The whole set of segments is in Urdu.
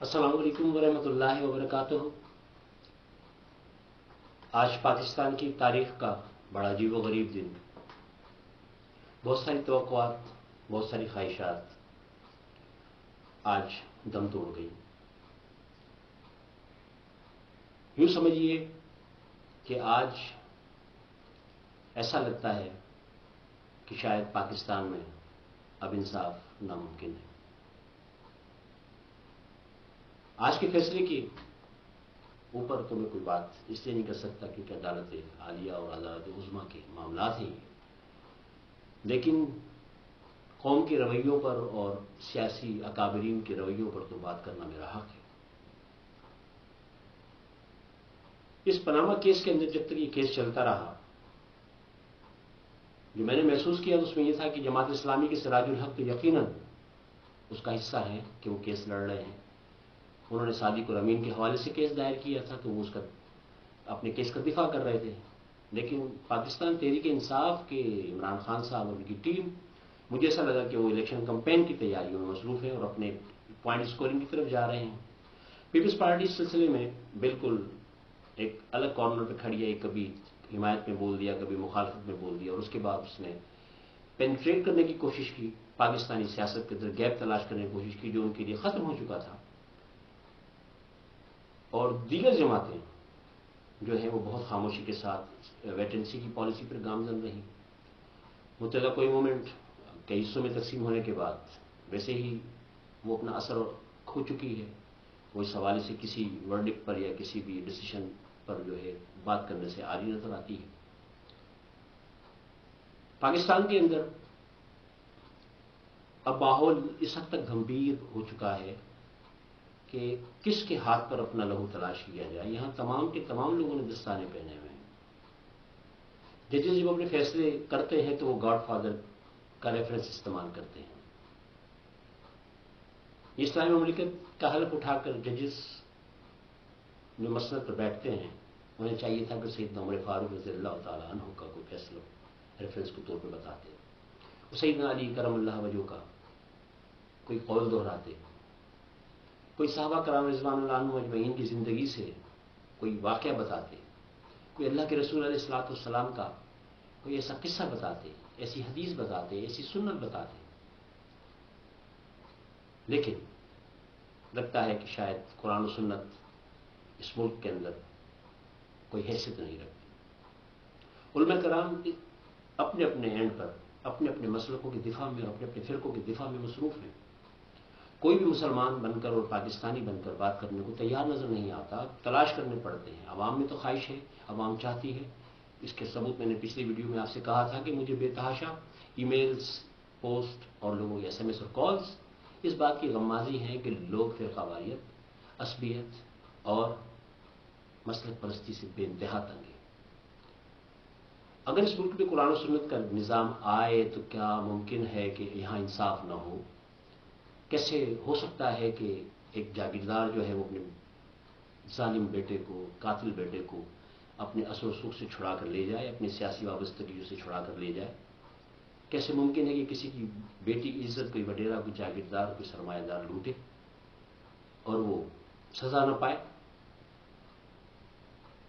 السلام علیکم ورحمۃ اللہ وبرکاتہ۔ آج پاکستان کی تاریخ کا بڑا عجیب و غریب دن، بہت ساری توقعات، بہت ساری خواہشات آج دم توڑ گئی۔ یوں سمجھیے کہ آج ایسا لگتا ہے کہ شاید پاکستان میں اب انصاف ناممکن ہے۔ آج کے فیصلے کے اوپر تو میں کوئی بات اس لیے نہیں کر سکتا کیونکہ عدالت عالیہ اور عدالت عظمیٰ کے معاملات ہیں، لیکن قوم کے رویوں پر اور سیاسی اکابرین کے رویوں پر تو بات کرنا میرا حق ہے۔ اس پاناما کیس کے اندر جب تک یہ کیس چلتا رہا، جو میں نے محسوس کیا اس میں یہ تھا کہ جماعت اسلامی کے سراج الحق تو یقیناً اس کا حصہ ہے کہ وہ کیس لڑ رہے ہیں۔ انہوں نے صادق اور امین کے حوالے سے کیس دائر کیا تھا تو وہ اس کا اپنے کیس کا دفاع کر رہے تھے، لیکن پاکستان تحریک انصاف کے عمران خان صاحب اور ان کی ٹیم، مجھے ایسا لگا کہ وہ الیکشن کمپین کی تیاریوں میں مصروف ہیں اور اپنے پوائنٹ اسکورنگ کی طرف جا رہے ہیں۔ پیپلز پارٹی اس سلسلے میں بالکل ایک الگ کارنر پہ کھڑی ہے، کبھی حمایت میں بول دیا، کبھی مخالفت میں بول دیا، اور اس کے بعد اس نے پینٹریٹ کرنے کی کوشش کی، پاکستانی سیاست کے اندر گیپ تلاش کرنے کی کوشش کی جو ان کے لیے ختم ہو چکا تھا، اور دیگر جماعتیں جو ہیں وہ بہت خاموشی کے ساتھ ویٹنسی کی پالیسی پر گامزن رہیں۔ متحدہ کوئی مومنٹ کئی حصوں میں تقسیم ہونے کے بعد ویسے ہی وہ اپنا اثر کھو چکی ہے، وہ اس حوالے سے کسی ورڈکٹ پر یا کسی بھی ڈیسیشن پر جو ہے بات کرنے سے عاجز نظر آتی ہے۔ پاکستان کے اندر اب ماحول اس حد تک گمبھیر ہو چکا ہے کہ کس کے ہاتھ پر اپنا لہو تلاش کیا جائے۔ یہاں تمام کے تمام لوگوں نے دستانے پہنے ہوئے ہیں۔ ججز جب اپنے فیصلے کرتے ہیں تو وہ گاڈ فادر کا ریفرنس استعمال کرتے ہیں۔ اسلامی مملکت کا حلف اٹھا کر ججز جو مسند پر بیٹھتے ہیں انہیں چاہیے تھا کہ سیدنا عمر فاروق رضی اللہ تعالیٰ عنہ کا کوئی فیصلہ ریفرنس کے طور پہ بتاتے، سیدنا علی کرم اللہ وجہہ کا کوئی قول دہراتے، کوئی صحابہ کرام رضوان اللہ عنہم اجمعین کی زندگی سے کوئی واقعہ بتاتے، کوئی اللہ کے رسول علیہ الصلوۃ والسلام کا کوئی ایسا قصہ بتاتے، ایسی حدیث بتاتے، ایسی سنت بتاتے، لیکن لگتا ہے کہ شاید قرآن و سنت اس ملک کے اندر کوئی حیثیت نہیں رکھتی۔ علماء کرام اپنے اپنے اینڈ پر اپنے اپنے مسلکوں کے دفاع میں اور اپنے اپنے فرقوں کے دفاع میں مصروف ہیں۔ کوئی بھی مسلمان بن کر اور پاکستانی بن کر بات کرنے کو تیار نظر نہیں آتا، تلاش کرنے پڑتے ہیں۔ عوام میں تو خواہش ہے، عوام چاہتی ہے، اس کے ثبوت میں نے پچھلی ویڈیو میں آپ سے کہا تھا کہ مجھے بے تحاشا ای میلز، پوسٹ اور لوگوں کے ایس ایم ایس اور کالز اس بات کی غمازی ہیں کہ لوگ فرقہ واریت، عصبیت اور مسلک پرستی سے بے انتہا تنگ ہیں۔ اگر اس ملک میں قرآن و سنت کا نظام آئے تو کیا ممکن ہے کہ یہاں انصاف نہ ہو؟ کیسے ہو سکتا ہے کہ ایک جاگیردار جو ہے وہ اپنے ظالم بیٹے کو، قاتل بیٹے کو اپنے اثر و سوخ سے چھڑا کر لے جائے، اپنی سیاسی وابستگیوں سے چھڑا کر لے جائے؟ کیسے ممکن ہے کہ کسی کی بیٹی کی عزت کوئی وڈیرا، کوئی جاگیردار، کوئی سرمایہ دار لوٹے اور وہ سزا نہ پائے؟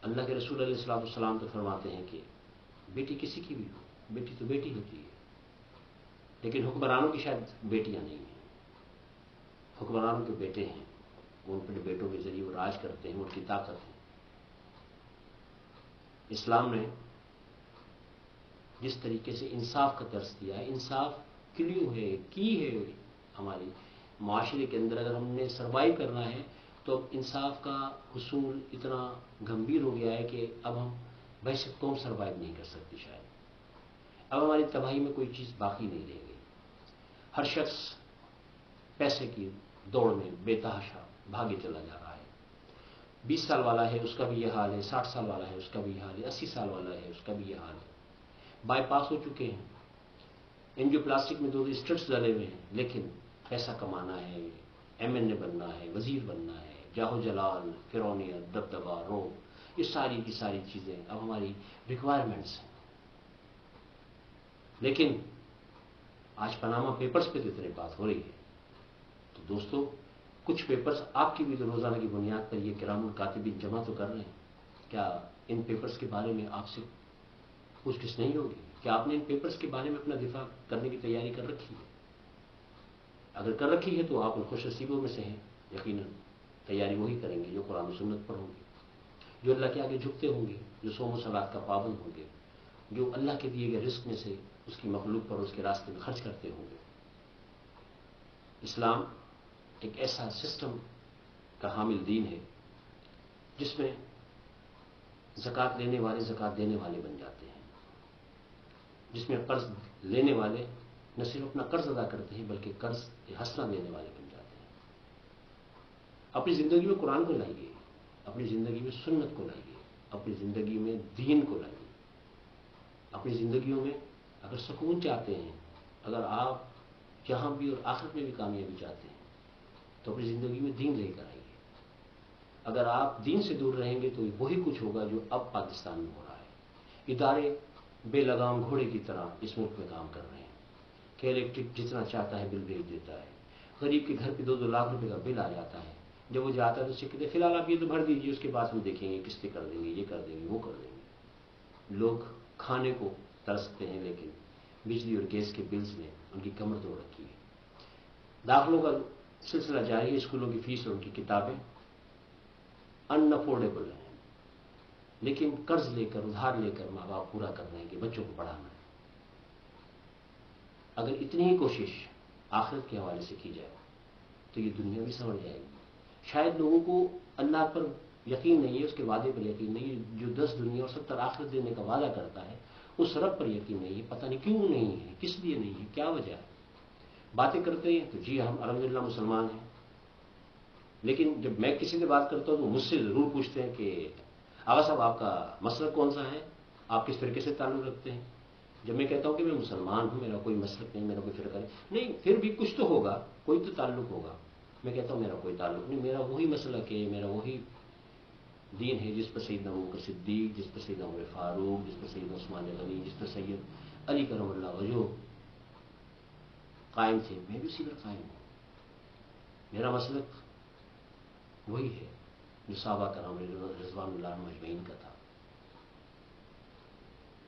اللہ کے رسول علیہ الصلوۃ والسلام تو فرماتے ہیں کہ بیٹی کسی کی بھی ہو، بیٹی تو بیٹی ہوتی ہے، لیکن حکمرانوں کی شاید بیٹیاں نہیں ہیں۔ حکمرانوں کے بیٹے ہیں، وہ اپنے بیٹوں کے ذریعے وہ راج کرتے ہیں، ان کی طاقت ہے۔ اسلام نے جس طریقے سے انصاف کا درس دیا ہے، انصاف کیوں ہے کی ہے ہماری معاشرے کے اندر، اگر ہم نے سروائیو کرنا ہے تو اب انصاف کا حصول اتنا گمبھیر ہو گیا ہے کہ اب ہم بحثیت قوم سروائیو نہیں کر سکتے شاید۔ اب ہماری تباہی میں کوئی چیز باقی نہیں رہ گئی۔ ہر شخص پیسے کی دوڑ میں بے تحاشا بھاگے چلا جا رہا ہے۔ 20 سال والا ہے اس کا بھی یہ حال ہے، 60 سال والا ہے اس کا بھی یہ حال ہے، 80 سال والا ہے اس کا بھی یہ حال ہے۔ بائی پاس ہو چکے ہیں، انجیو پلاسٹک میں 2 اسٹرٹس ڈلے ہوئے ہیں، لیکن پیسہ کمانا ہے، ایم این اے بننا ہے، وزیر بننا ہے، جاہ و جلال، فرعونیت، دبدبہ، روب، یہ ساری کی ساری چیزیں اب ہماری ریکوائرمنٹس ہیں۔ لیکن آج پاناما پیپرز پہ تو اتنی بات ہو رہی ہے، تو دوستو کچھ پیپرز آپ کی بھی تو روزانہ کی بنیاد پر یہ کرام الکاتبین جمع تو کر رہے ہیں. کیا ان پیپرز کے بارے میں آپ سے پوچھ گچھ نہیں ہوگی؟ کیا آپ نے ان پیپرز کے بارے میں اپنا دفاع کرنے کی تیاری کر رکھی ہے؟ اگر کر رکھی ہے تو آپ ان خوش نصیبوں میں سے ہیں. یقیناً تیاری وہی کریں گے جو قرآن و سنت پر ہوں گے، جو اللہ کے آگے جھکتے ہوں گے، جو صوم و صلات کا پابند ہوں گے، جو اللہ کے دیے گئے رزق میں سے اس کی مخلوق پر اس کے راستے میں خرچ کرتے ہوں گے. اسلام ایک ایسا سسٹم کا حامل دین ہے جس میں زکوٰۃ لینے والے زکوٰۃ دینے والے بن جاتے ہیں، جس میں قرض لینے والے نہ صرف اپنا قرض ادا کرتے ہیں بلکہ قرض حسنہ دینے والے بن جاتے ہیں. اپنی زندگی میں قرآن کو لائیے، اپنی زندگی میں سنت کو لائیے، اپنی زندگی میں دین کو لائیے. اپنی زندگیوں میں اگر سکون چاہتے ہیں، اگر آپ جہاں بھی اور آخرت میں بھی کامیابی چاہتے ہیں تو اپنی زندگی میں دین لے کر آئیے. اگر آپ دین سے دور رہیں گے تو وہی کچھ ہوگا جو اب پاکستان میں ہو رہا ہے. ادارے بے لگام گھوڑے کی طرح اس ملک میں کام کر رہے ہیں کہ الیکٹرک جتنا چاہتا ہے بل بھیج دیتا ہے. غریب کے گھر پہ 2-2 لاکھ روپے کا بل آ جاتا ہے. جب وہ جاتا ہے تو اسے کہتے ہیں فی الحال آپ یہ تو بھر دیجیے، اس کے بعد ہم دیکھیں گے، قسطیں کر دیں گے، یہ کر دیں گے، وہ کر دیں گے. لوگ کھانے کو ترستے ہیں لیکن بجلی اور گیس کے بلز نے ان کی کمر توڑ رکھی ہے. داخلوں کا سلسلہ جاری ہے، اسکولوں کی فیس اور ان کی کتابیں ان افورڈیبل ہیں، لیکن قرض لے کر ادھار لے کر ماں باپ پورا کر رہے ہیں کہ بچوں کو پڑھانا ہے. اگر اتنی ہی کوشش آخرت کے حوالے سے کی جائے تو یہ دنیا بھی سنور جائے گی. شاید لوگوں کو اللہ پر یقین نہیں ہے، اس کے وعدے پر یقین نہیں ہے. جو 10 دنیا اور 70 آخرت دینے کا وعدہ کرتا ہے اس رب پر یقین نہیں ہے. پتہ نہیں کیوں نہیں ہے، کس لیے نہیں ہے، کیا وجہ ہے. باتیں کرتے ہیں تو جی ہم الحمدللہ مسلمان ہیں، لیکن جب میں کسی سے بات کرتا ہوں تو مجھ سے ضرور پوچھتے ہیں کہ آغا صاحب آپ کا مسلک کون سا ہے، آپ کس فرقے سے تعلق رکھتے ہیں. جب میں کہتا ہوں کہ میں مسلمان ہوں، میرا کوئی مسلک نہیں، میرا کوئی فرقہ نہیں، پھر بھی کچھ تو ہوگا، کوئی تو تعلق ہوگا. میں کہتا ہوں میرا کوئی تعلق نہیں، میرا وہی مسلک ہے، میرا وہی دین ہے جس پر سیدنا ابوبکر صدیق، جس پر سیدنا عمر فاروق، جس پر سیدنا عثمان غنی، جس پر سید علی کرم اللہ وجہہ قائم تھے. میں بھی اسی پر قائم ہوں. میرا مسلک وہی ہے جو صحابہ کرام رضوان اللہ عنہم اجمعین کا تھا.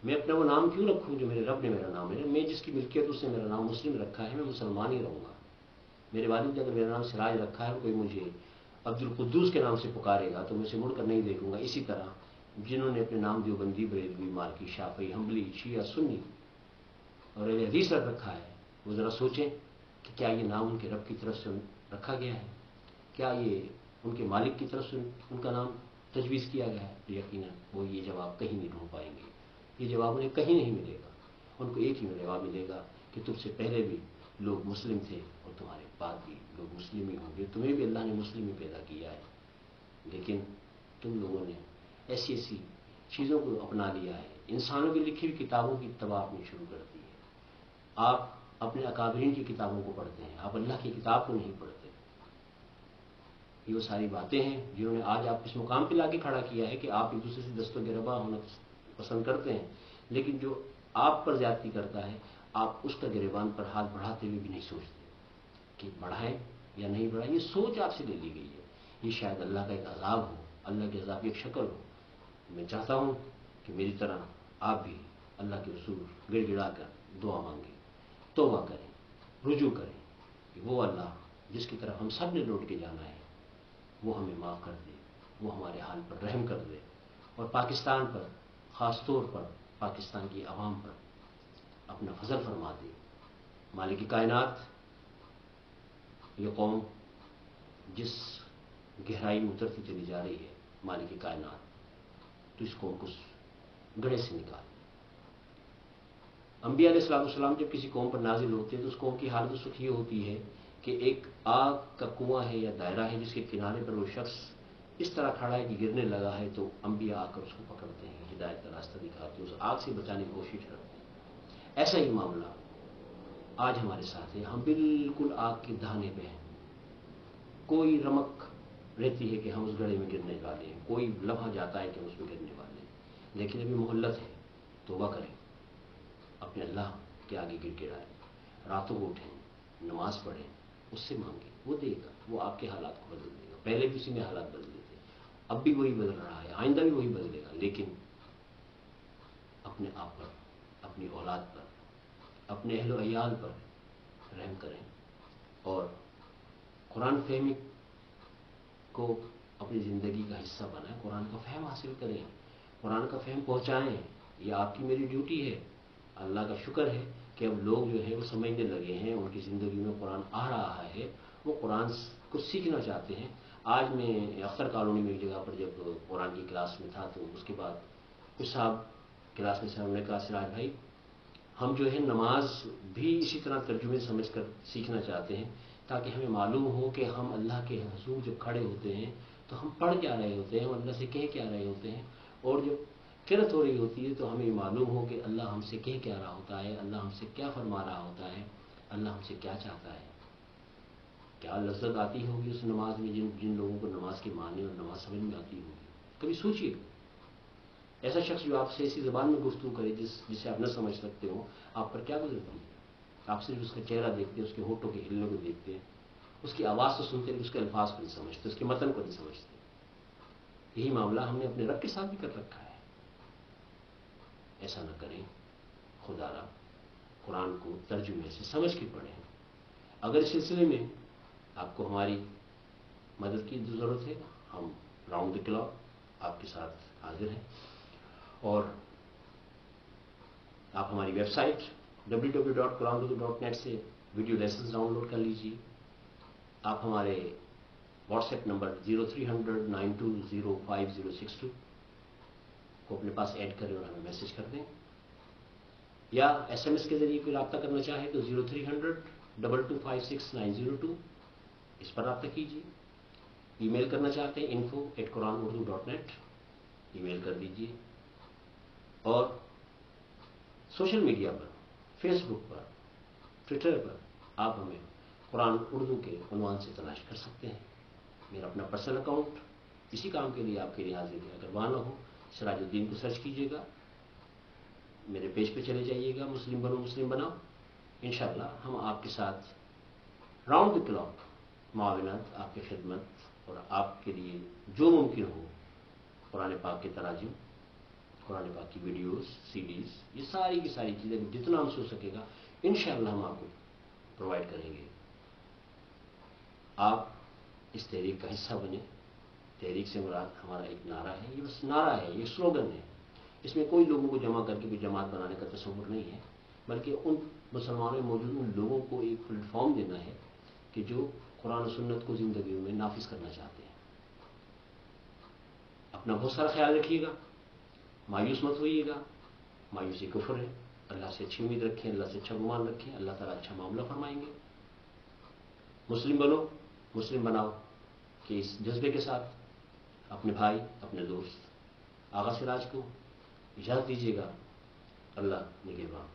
میں اپنا وہ نام کیوں رکھوں جو میرے رب نے میرا نام ہے. میں جس کی ملکیت اس نے میرا نام مسلم رکھا ہے، میں مسلمان ہی رہوں گا. میرے والد نے اگر میرا نام سراج رکھا ہے اور کوئی مجھے عبد القدوس کے نام سے پکارے گا تو میں اسے مڑ کر نہیں دیکھوں گا. اسی طرح جنہوں نے اپنے نام دیوبندی، بریلوی، مالکی، شافعی، حنبلی، شیعہ، سنی اور اہل حدیث رکھا ہے، وہ ذرا سوچیں کہ کیا یہ نام ان کے رب کی طرف سے رکھا گیا ہے، کیا یہ ان کے مالک کی طرف سے ان کا نام تجویز کیا گیا ہے. تو یقیناً وہ یہ جواب کہیں نہیں ڈھونڈ پائیں گے. یہ جواب انہیں کہیں نہیں ملے گا. ان کو ایک ہی جواب ملے گا کہ تم سے پہلے بھی لوگ مسلم تھے اور تمہارے بعد بھی لوگ مسلم ہی ہوں گے. تمہیں بھی اللہ نے مسلم ہی پیدا کیا ہے، لیکن تم لوگوں نے ایسی ایسی چیزوں کو اپنا لیا ہے. انسانوں کی لکھی ہوئی کتابوں کی اتباع آپ نے شروع کر دی ہے. آپ اپنے اکابرین کی کتابوں کو پڑھتے ہیں، آپ اللہ کی کتاب کو نہیں پڑھتے. یہ وہ ساری باتیں ہیں جنہوں نے آج آپ اس مقام پہ لا کے کھڑا کیا ہے کہ آپ ایک دوسرے سے دست و گربا ہونا پسند کرتے ہیں، لیکن جو آپ پر زیادتی کرتا ہے آپ اس کا گریبان پر ہاتھ بڑھاتے ہوئے بھی نہیں سوچتے کہ بڑھائیں یا نہیں بڑھائیں. یہ سوچ آپ سے لے لی گئی ہے. یہ شاید اللہ کا ایک عذاب ہو، اللہ کے عذاب کی ایک شکل ہو. میں چاہتا ہوں کہ میری طرح آپ بھی اللہ کے رسول گڑ گڑا کر دعا مانگیں، توبہ کریں، رجوع کریں کہ وہ اللہ جس کی طرف ہم سب نے لوٹ کے جانا ہے وہ ہمیں معاف کر دے، وہ ہمارے حال پر رحم کر دے، اور پاکستان پر، خاص طور پر پاکستان کی عوام پر اپنا فضل فرما دے. مالک کائنات یہ قوم جس گہرائی میں اترتی چلی جا رہی ہے، مالک کائنات تو اس قوم کو گڑھے سے نکال. انبیاء علیہ السلام جب کسی قوم پر نازل ہوتے ہیں تو اس قوم کی حالت اس وقت یہ ہوتی ہے کہ ایک آگ کا کنواں ہے یا دائرہ ہے جس کے کنارے پر وہ شخص اس طرح کھڑا ہے کہ گرنے لگا ہے، تو انبیاء آ کر اس کو پکڑتے ہیں، ہدایت کا راستہ دکھاتے ہیں، اس آگ سے بچانے کی کوشش کرتے ہیں. ایسا ہی معاملہ آج ہمارے ساتھ ہے. ہم بالکل آگ کے دہانے پہ ہیں. کوئی رمق رہتی ہے کہ ہم اس گڑھے میں گرنے والے ہیں، کوئی لمحہ جاتا ہے کہ ہم اس میں گرنے والے ہیں، لیکن ابھی مہلت ہے. توبہ کریں، اپنے اللہ کے آگے گر گرائیں، راتوں کو اٹھیں، نماز پڑھیں، اس سے مانگیں، وہ دے گا، وہ آپ کے حالات کو بدل دے گا. پہلے بھی اسی میں حالات بدلے تھے، اب بھی وہی بدل رہا ہے، آئندہ بھی وہی بدلے گا. لیکن اپنے آپ پر، اپنی اولاد پر، اپنے اہل و عیال پر رحم کریں اور قرآن فہمی کو اپنی زندگی کا حصہ بنائیں. قرآن کا فہم حاصل کریں، قرآن کا فہم پہنچائیں. یہ آپ کی میری ڈیوٹی ہے. اللہ کا شکر ہے کہ اب لوگ جو ہے وہ سمجھنے لگے ہیں، ان کی زندگی میں قرآن آ رہا ہے، وہ قرآن کو سیکھنا چاہتے ہیں. آج میں اختر کالونی میں ایک جگہ پر جب قرآن کی کلاس میں تھا، تو اس کے بعد کچھ صاحب کلاس میں صاحب نے کہا سراج بھائی، ہم جو ہے نماز بھی اسی طرح ترجمے سمجھ کر سیکھنا چاہتے ہیں، تاکہ ہمیں معلوم ہو کہ ہم اللہ کے حضور جب کھڑے ہوتے ہیں تو ہم پڑھ کیا رہے ہوتے ہیں، ہم اللہ سے کہہ کیا رہے ہوتے ہیں، اور جب قرأت ہو رہی ہوتی ہے تو ہمیں معلوم ہو کہ اللہ ہم سے کہہ کیا رہا ہوتا ہے، اللہ ہم سے کیا فرما رہا ہوتا ہے، اللہ ہم سے کیا چاہتا ہے. کیا لذت آتی ہوگی اس نماز میں جن لوگوں کو نماز کے معنی اور نماز سمجھ میں آتی ہوگی. کبھی سوچیے، ایسا شخص جو آپ سے ایسی زبان میں گفتگو کرے جسے آپ نہ سمجھ سکتے ہو، آپ پر کیا گزرتی ہے. آپ صرف اس کا چہرہ دیکھتے ہیں، اس کے ہونٹوں کے ہلنے کو دیکھتے ہیں، اس کی آواز تو سنتے ہیں، اس کے الفاظ کو نہیں سمجھتے، اس کے متن کو نہیں سمجھتے. یہی معاملہ ہم نے اپنے رب کے ساتھ بھی کر رکھا ہے. ایسا نہ کریں. خدا را قرآن کو ترجمے سے سمجھ کے پڑھیں. اگر اس سلسلے میں آپ کو ہماری مدد کی ضرورت ہے، ہم راؤنڈ دی کلاک آپ کے ساتھ حاضر ہیں. اور آپ ہماری ویب سائٹ www.quranurdu.net سے ویڈیو لیسنز ڈاؤن لوڈ کر لیجیے. آپ ہمارے واٹس ایپ نمبر 030092050062 کو اپنے پاس ایڈ کریں اور ہمیں میسج کر دیں، یا SMS کے ذریعے کوئی رابطہ کرنا چاہے تو 03002256 اس پر رابطہ کیجیے. ای میل کرنا چاہتے ہیں info@quranurdu.net، ای میل کر دیجیے. اور سوشل میڈیا پر، فیس بک پر، ٹویٹر پر آپ ہمیں قرآن اردو کے عنوان سے تلاش کر سکتے ہیں. میرا اپنا پرسنل اکاؤنٹ اسی کام کے لیے آپ کے لیے حاضر ہے. اگر وہاں نہ ہو، سراج الدین کو سرچ کیجیے گا، میرے پیج پہ چلے جائیے گا، مسلم بنو مسلم بناؤ. انشاءاللہ ہم آپ کے ساتھ راؤنڈ دی کلاک معاونت، آپ کی خدمت اور آپ کے لیے جو ممکن ہو، قرآن پاک کے تراجم، قرآن پاک کی ویڈیوز، CDs، یہ ساری کی ساری چیزیں جتنا ہم سے ہو سکے گا انشاءاللہ ہم آپ کو پرووائڈ کریں گے. آپ اس تحریک کا حصہ بنیں. تحریک سے مراد ہمارا ایک نعرہ ہے، یہ بس نعرہ ہے، یہ سلوگن ہے. اس میں کوئی لوگوں کو جمع کر کے کوئی جماعت بنانے کا تصور نہیں ہے، بلکہ ان مسلمانوں میں موجود ان لوگوں کو ایک پلیٹ فارم دینا ہے کہ جو قرآن و سنت کو زندگیوں میں نافذ کرنا چاہتے ہیں. اپنا بہت سارا خیال رکھیے گا، مایوس مت ہوئیے گا. مایوسی کفر ہے. اللہ سے اچھی امید رکھیں، اللہ سے اچھا گمان رکھیں، اللہ تعالیٰ اچھا معاملہ فرمائیں گے. مسلم بنو، مسلم بناؤ کہ اس جذبے کے ساتھ اپنے بھائی، اپنے دوست آغا سراج کو اجازت دیجیے گا. اللہ نگہبان.